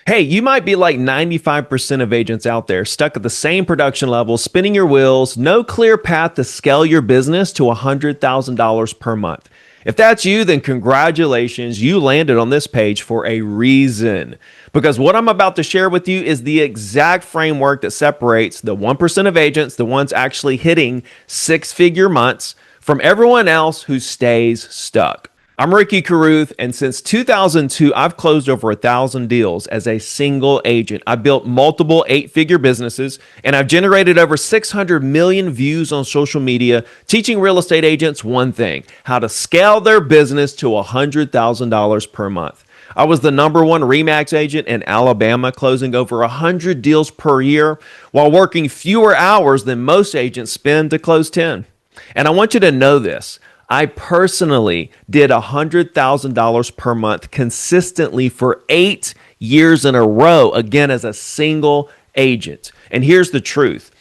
Hey, you might be like 95% of agents out there, stuck at the same production level, spinning your wheels, no clear path to scale your business to $100,000 per month. If that's you, then congratulations, you landed on this page for a reason. Because what I'm about to share with you is the exact framework that separates the 1% of agents, the ones actually hitting six-figure months, from everyone else who stays stuck. I'm Ricky Carruth, and since 2002, I've closed over 1,000 deals as a single agent. I've built multiple eight-figure businesses, and I've generated over 600 million views on social media, teaching real estate agents one thing: how to scale their business to $100,000 per month. I was the number one RE/MAX agent in Alabama, closing over 100 deals per year while working fewer hours than most agents spend to close 10. And I want you to know this. I personally did $100,000 per month consistently for 8 years in a row, again, as a single agent. And here's the truth.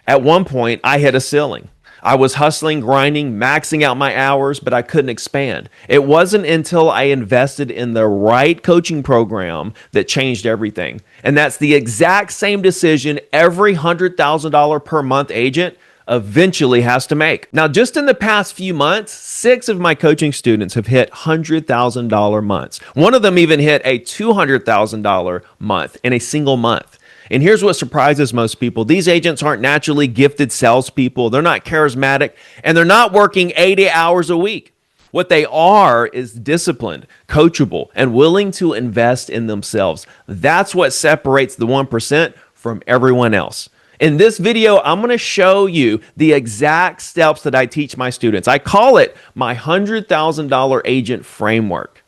At one point, I hit a ceiling. I was hustling, grinding, maxing out my hours, but I couldn't expand. It wasn't until I invested in the right coaching program that changed everything. And that's the exact same decision every $100,000 per month agent eventually has to make. Now, just in the past few months, 6 of my coaching students have hit $100,000 months. One of them even hit a $200,000 month in a single month. And here's what surprises most people. These agents aren't naturally gifted salespeople. They're not charismatic, and they're not working 80 hours a week. What they are is disciplined, coachable, and willing to invest in themselves. That's what separates the 1% from everyone else. In this video, I'm going to show you the exact steps that I teach my students. I call it my $100,000 agent framework.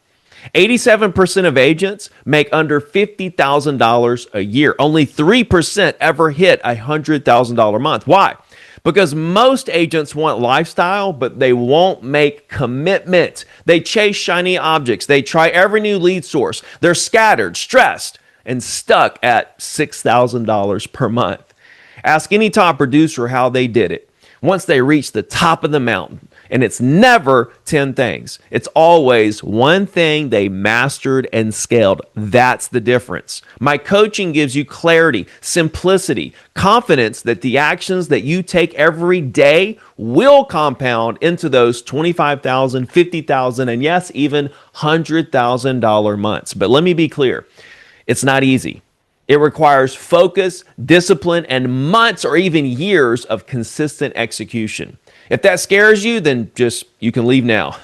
87% of agents make under $50,000 a year. Only 3% ever hit a $100,000 month. Why? Because most agents want lifestyle, but they won't make commitment. They chase shiny objects. They try every new lead source. They're scattered, stressed, and stuck at $6,000 per month. Ask any top producer how they did it once they reach the top of the mountain. And it's never 10 things. It's always one thing they mastered and scaled. That's the difference. My coaching gives you clarity, simplicity, confidence that the actions that you take every day will compound into those $25,000, $50,000, and yes, even $100,000 months. But let me be clear, it's not easy. It requires focus, discipline, and months or even years of consistent execution. If that scares you, then you can leave now.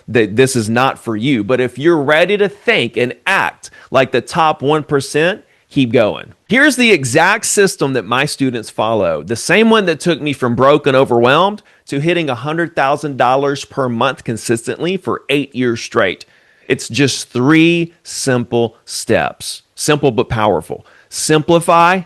This is not for you. But if you're ready to think and act like the top 1%, keep going. Here's the exact system that my students follow. The same one that took me from broke and overwhelmed to hitting $100,000 per month consistently for 8 years straight. It's just 3 simple steps. Simple but powerful. Simplify,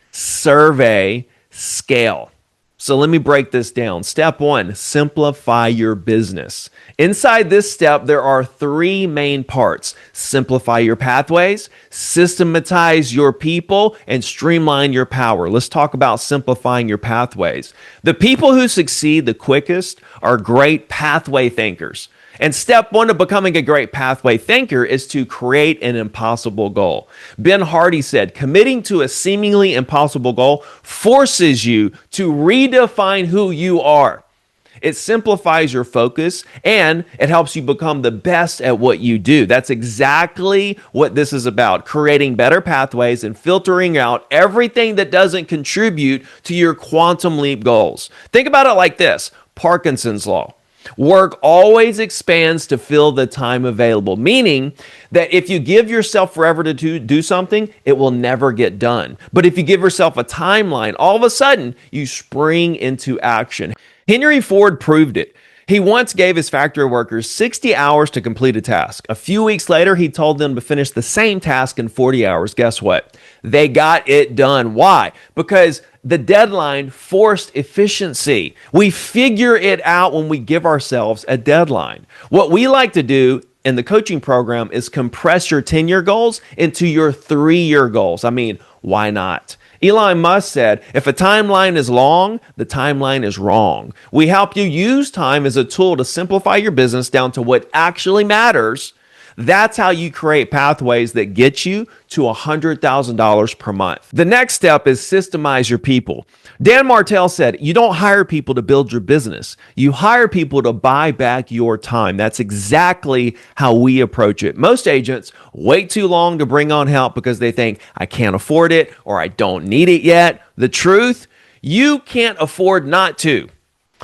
survey, scale. So let me break this down. Step 1, simplify your business. Inside this step, there are 3 main parts. Simplify your pathways, systematize your people, and streamline your power. Let's talk about simplifying your pathways. The people who succeed the quickest are great pathway thinkers. And step 1 of becoming a great pathway thinker is to create an impossible goal. Ben Hardy said, committing to a seemingly impossible goal forces you to redefine who you are. It simplifies your focus and it helps you become the best at what you do. That's exactly what this is about, creating better pathways and filtering out everything that doesn't contribute to your quantum leap goals. Think about it like this: Parkinson's law. Work always expands to fill the time available, meaning that if you give yourself forever to do something, it will never get done. But if you give yourself a timeline, all of a sudden you spring into action. Henry Ford proved it. He once gave his factory workers 60 hours to complete a task. A few weeks later, he told them to finish the same task in 40 hours. Guess what? They got it done. Why? Because the deadline forced efficiency. We figure it out when we give ourselves a deadline. What we like to do in the coaching program is compress your 10-year goals into your 3-year goals. I mean, why not? Elon Musk said, if a timeline is long, the timeline is wrong. We help you use time as a tool to simplify your business down to what actually matters. That's how you create pathways that get you to $100,000 per month. The next step is systemize your people. Dan Martell said, you don't hire people to build your business. You hire people to buy back your time. That's exactly how we approach it. Most agents wait too long to bring on help because they think, I can't afford it or I don't need it yet. The truth, you can't afford not to.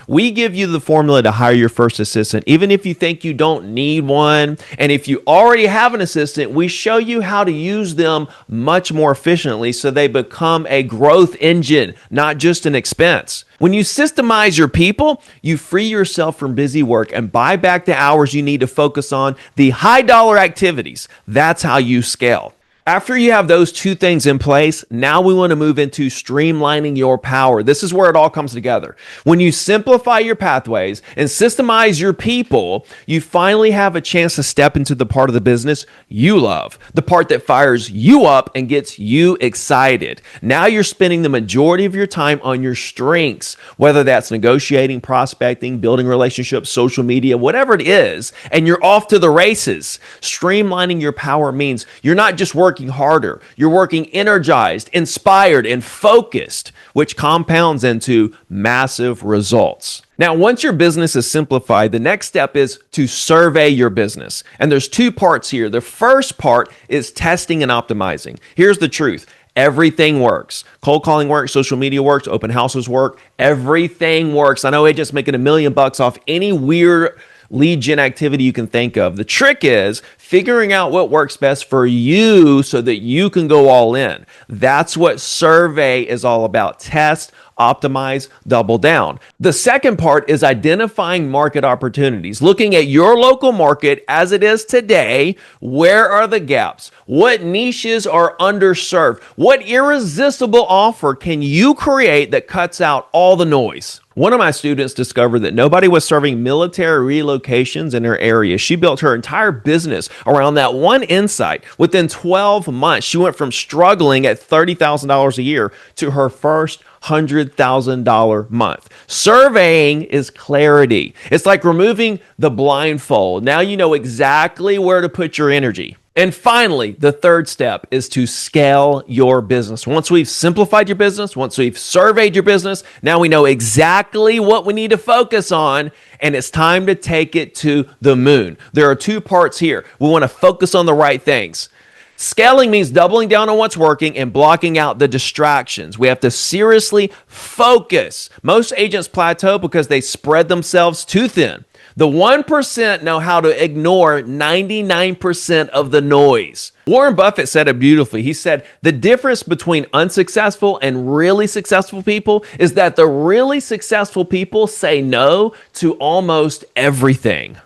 We give you the formula to hire your first assistant, even if you think you don't need one. And if you already have an assistant, we show you how to use them much more efficiently so they become a growth engine, not just an expense. When you systemize your people, you free yourself from busy work and buy back the hours you need to focus on the high dollar activities. That's how you scale. After you have those two things in place, now we want to move into streamlining your power. This is where it all comes together. When you simplify your pathways and systemize your people, you finally have a chance to step into the part of the business you love, the part that fires you up and gets you excited. Now you're spending the majority of your time on your strengths, whether that's negotiating, prospecting, building relationships, social media, whatever it is, and you're off to the races. Streamlining your power means you're not just working harder. You're working energized, inspired, and focused, which compounds into massive results. Now, once your business is simplified, the next step is to survey your business. And there's two parts here. The first part is testing and optimizing. Here's the truth. Everything works. Cold calling works, social media works, open houses work. Everything works. I know agents making $1 million off any weird lead gen activity you can think of. The trick is figuring out what works best for you so that you can go all in. That's what survey is all about. Test, optimize, double down. The second part is identifying market opportunities. Looking at your local market as it is today, where are the gaps? What niches are underserved? What irresistible offer can you create that cuts out all the noise? One of my students discovered that nobody was serving military relocations in her area. She built her entire business around that one insight. Within 12 months, she went from struggling at $30,000 a year to her first $100,000 month. Surveying is clarity. It's like removing the blindfold. Now you know exactly where to put your energy. And finally, the third step is to scale your business. Once we've simplified your business, once we've surveyed your business, now we know exactly what we need to focus on, and it's time to take it to the moon. There are two parts here. We want to focus on the right things. Scaling means doubling down on what's working and blocking out the distractions. We have to seriously focus. Most agents plateau because they spread themselves too thin. The 1% know how to ignore 99% of the noise. Warren Buffett said it beautifully. He said, the difference between unsuccessful and really successful people is that the really successful people say no to almost everything.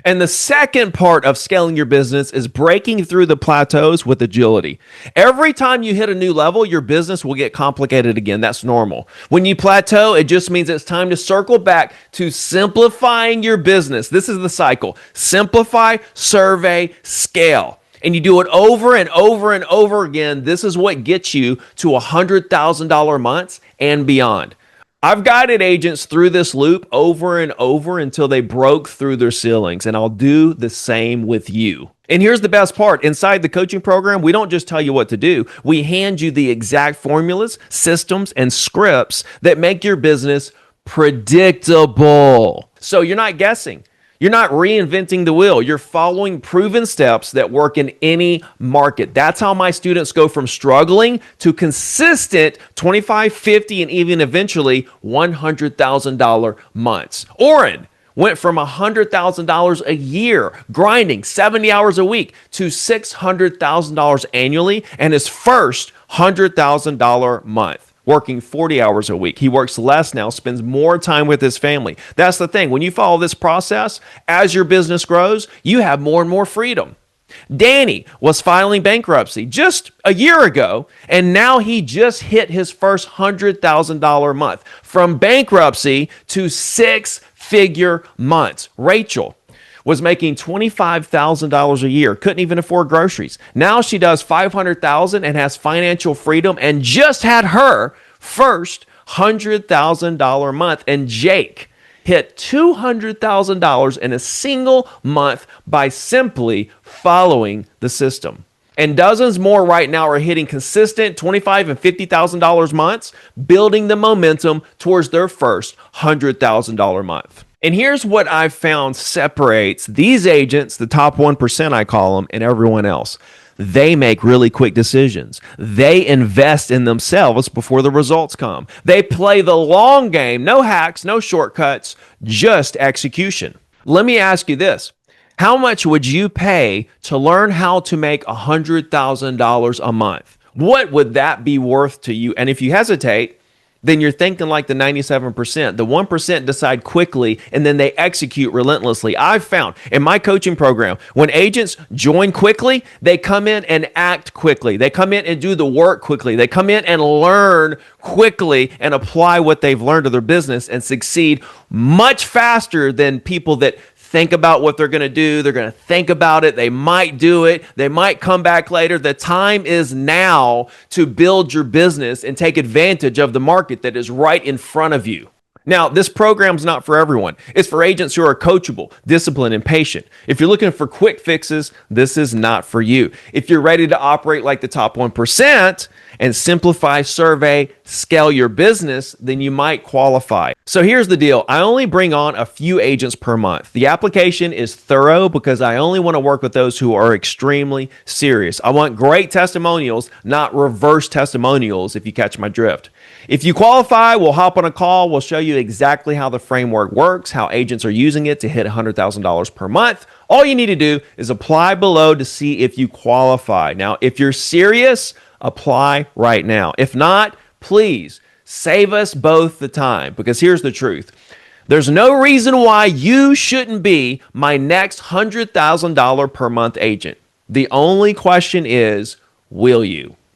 And the second part of scaling your business is breaking through the plateaus with agility. Every time you hit a new level, your business will get complicated again. That's normal. When you plateau, it just means it's time to circle back to simplifying your business. This is the cycle. Simplify, survey, scale. And you do it over and over and over again. This is what gets you to $100,000 months and beyond. I've guided agents through this loop over and over until they broke through their ceilings, and I'll do the same with you. And here's the best part. Inside the coaching program, we don't just tell you what to do. We hand you the exact formulas, systems, and scripts that make your business predictable. So you're not guessing. You're not reinventing the wheel. You're following proven steps that work in any market. That's how my students go from struggling to consistent $25, $50, and even eventually $100,000 months. Orrin went from $100,000 a year, grinding 70 hours a week, to $600,000 annually and his first $100,000 month, working 40 hours a week. He works less now, spends more time with his family. That's the thing. When you follow this process, as your business grows, you have more and more freedom. Danny was filing bankruptcy just a year ago, and now he just hit his first $100,000 month. From bankruptcy to six-figure months. Rachel was making $25,000 a year, couldn't even afford groceries. Now she does $500,000 and has financial freedom and just had her first $100,000 month. And Jake, hit $200,000 in a single month by simply following the system. And dozens more right now are hitting consistent $25,000 and $50,000 months, building the momentum towards their first $100,000 month. And here's what I've found separates these agents, the top 1%, I call them, and everyone else. They make really quick decisions. They invest in themselves before the results come. They play the long game. No hacks, no shortcuts, just execution. Let me ask you this. How much would you pay to learn how to make $100,000 a month? What would that be worth to you? And if you hesitate, then you're thinking like the 97%. The 1% decide quickly and then they execute relentlessly. I've found in my coaching program, when agents join quickly, they come in and act quickly. They come in and do the work quickly. They come in and learn quickly and apply what they've learned to their business and succeed much faster than people that think about what they're going to do. They're going to think about it. They might do it. They might come back later. The time is now to build your business and take advantage of the market that is right in front of you. Now, this program's not for everyone. It's for agents who are coachable, disciplined, and patient. If you're looking for quick fixes, this is not for you. If you're ready to operate like the top 1% and simplify, survey, scale your business, then you might qualify. So here's the deal. I only bring on a few agents per month. The application is thorough because I only want to work with those who are extremely serious. I want great testimonials, not reverse testimonials, if you catch my drift. If you qualify, we'll hop on a call. We'll show you exactly how the framework works, how agents are using it to hit $100,000 per month. All you need to do is apply below to see if you qualify. Now, if you're serious, apply right now. If not, please save us both the time, because here's the truth. There's no reason why you shouldn't be my next $100,000 per month agent. The only question is, will you?